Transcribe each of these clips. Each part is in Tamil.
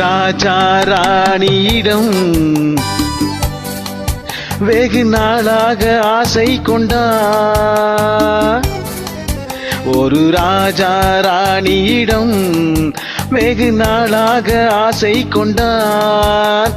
ராஜா ராணியிடம் வெகு நாளாக ஆசை கொண்டார். ஒரு ராஜா ராணியிடம் வெகு நாளாக ஆசை கொண்டார்.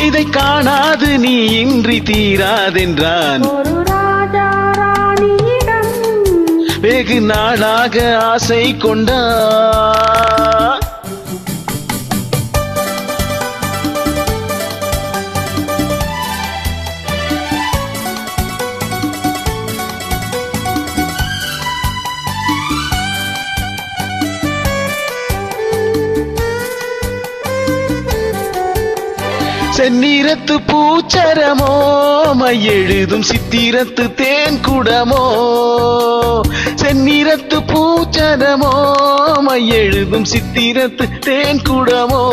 இதை காணாது நீ இன்றி தீராதென்றான். ஒரு ராஜா ராணியிடம் வெகு நாளாக ஆசை கொண்டார். செந்நிறத்து பூச்சரமோ மையெழுதும் சித்திரத்து தேன் குடமோ. செந்நிறத்து பூச்சரமோ மையெழுதும் சித்திரத்து தேன் குடமோ.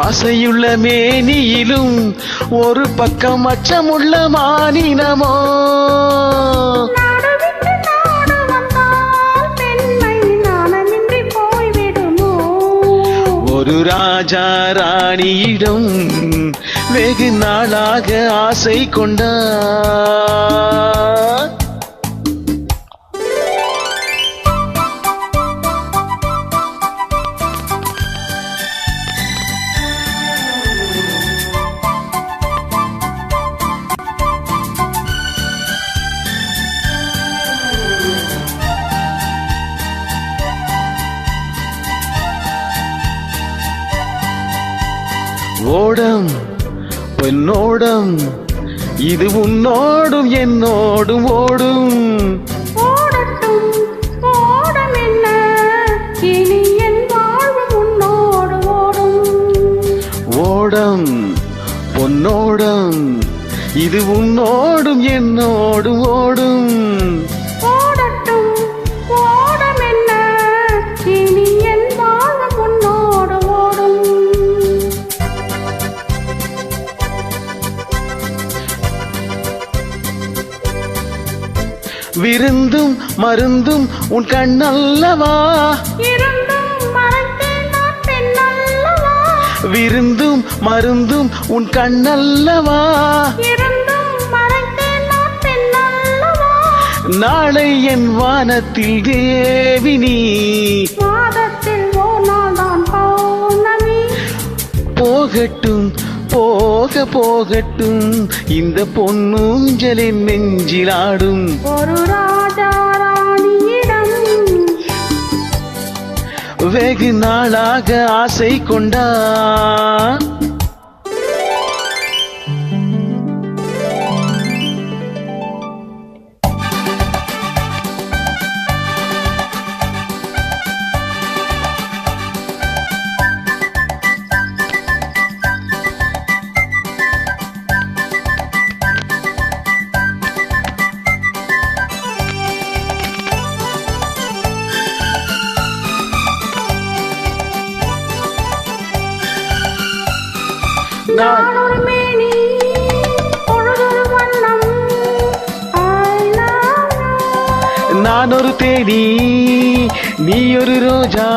ஆசையுள்ள மேனியிலும் ஒரு பக்கம் அச்சமுள்ள மானினமோ. ஒரு ராஜா ராணியிடம் வெகு நாளாக ஆசை கொண்டார். ஓடம் பொன்னோடம் இது உன்னோடும் என்னோடும் ஓடும். ஓடட்டும் ஓடம் என்ன இனி என் வாழ்வு உன்னோடு ஓடும். ஓடம் பொன்னோடம் இது உன்னோடும் என்னோடும் ஓடும். ஓடட்டும் ஓடம் என்ன இனி என் வாழ்வு உன்னோடு ஓடும். விருந்தும் மருந்தும் உன் கண்ணல்லவா. இருந்தும் மறைத்தேன் நான் பெண்ணல்லவா. விருந்தும் மருந்தும் உன் கண்ணல்லவா. இருந்தும் மறைத்தேன் நான் பெண்ணல்லவா. நாளை என் வானத்தில் தேவினி. வாதத்தில் ஓனாதான் பௌர்ணமி. போகட்டும் போக போகட்டும் இந்த பொன்னூஞ்சலின் நெஞ்சிலாடும். ஒரு ராஜா ராணியிடம் வெகு நாளாக ஆசை கொண்டார். நான் ஒரு மேனி பொழுதொரு வண்ணம். நான் ஒரு தேனி நீ ஒரு ரோஜா.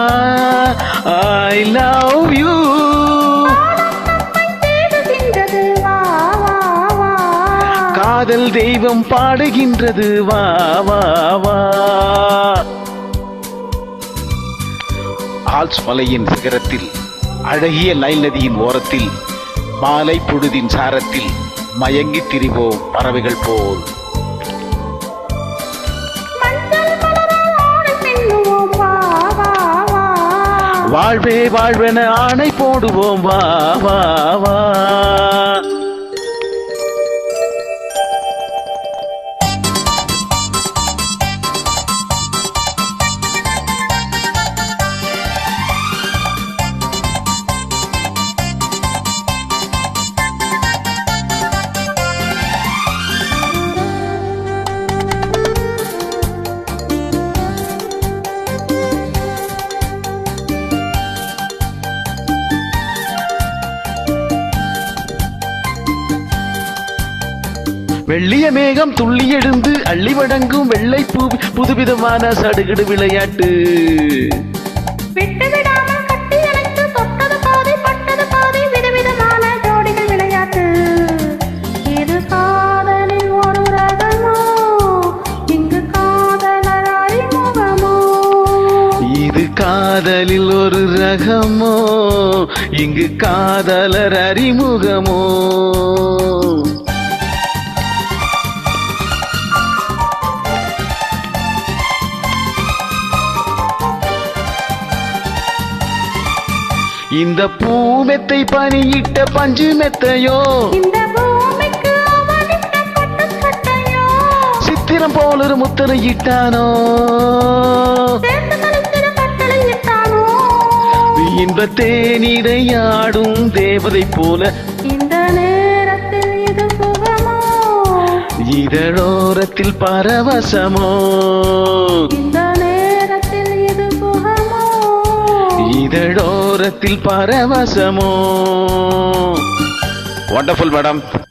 I love you. காதல் தெய்வம் பாடுகின்றது வா வா வா. ஆல்ஸ் மலையின் சிகரத்தில் அழகிய நைல் நதியின் ஓரத்தில் மாலை பொழுதின் சாரத்தில் மயங்கி திரிவோம் பறவைகள் போல். வாழ்வே வாழ்வென ஆணை போடுவோம் வா வா வா. வெள்ளிய மேகம் துள்ளி எழுந்து அள்ளி வழங்கும் வெள்ளை பூ புதுவிதமான சடுகுடு விளையாட்டு. விட்டு விடாமல் கட்டி அணைத்து தொட்டது பாதி பட்டது பாதி விதவிதமான ஜோடிகள் விளையாட்டு. இது காதலில் ஒரு ரகமோ, இங்கு காதலர் அறிமுகமோ. இது காதலில் ஒரு ரகமோ, இங்கு காதலர் அறிமுகமோ. இந்த பூமெத்தை பனியிட்ட பஞ்சு மெத்தையோ, இந்த பூமிக்கு அவனிட்ட பட்டு சட்டையோ, சித்திரம் போல ஒரு முத்திரையிட்டானோ, சேர்த்து கழித்திட கட்டளையிட்டானோ. இன்ப தேனிடையாடும் தேவதை போல இந்த நேரத்தில் இது சுகமோ, இதழோரத்தில் பரவசமோ. இந்த நேரத்தில் இது சுகமோ, இதழோரத்தில் பரவசமோ. Wonderful madam.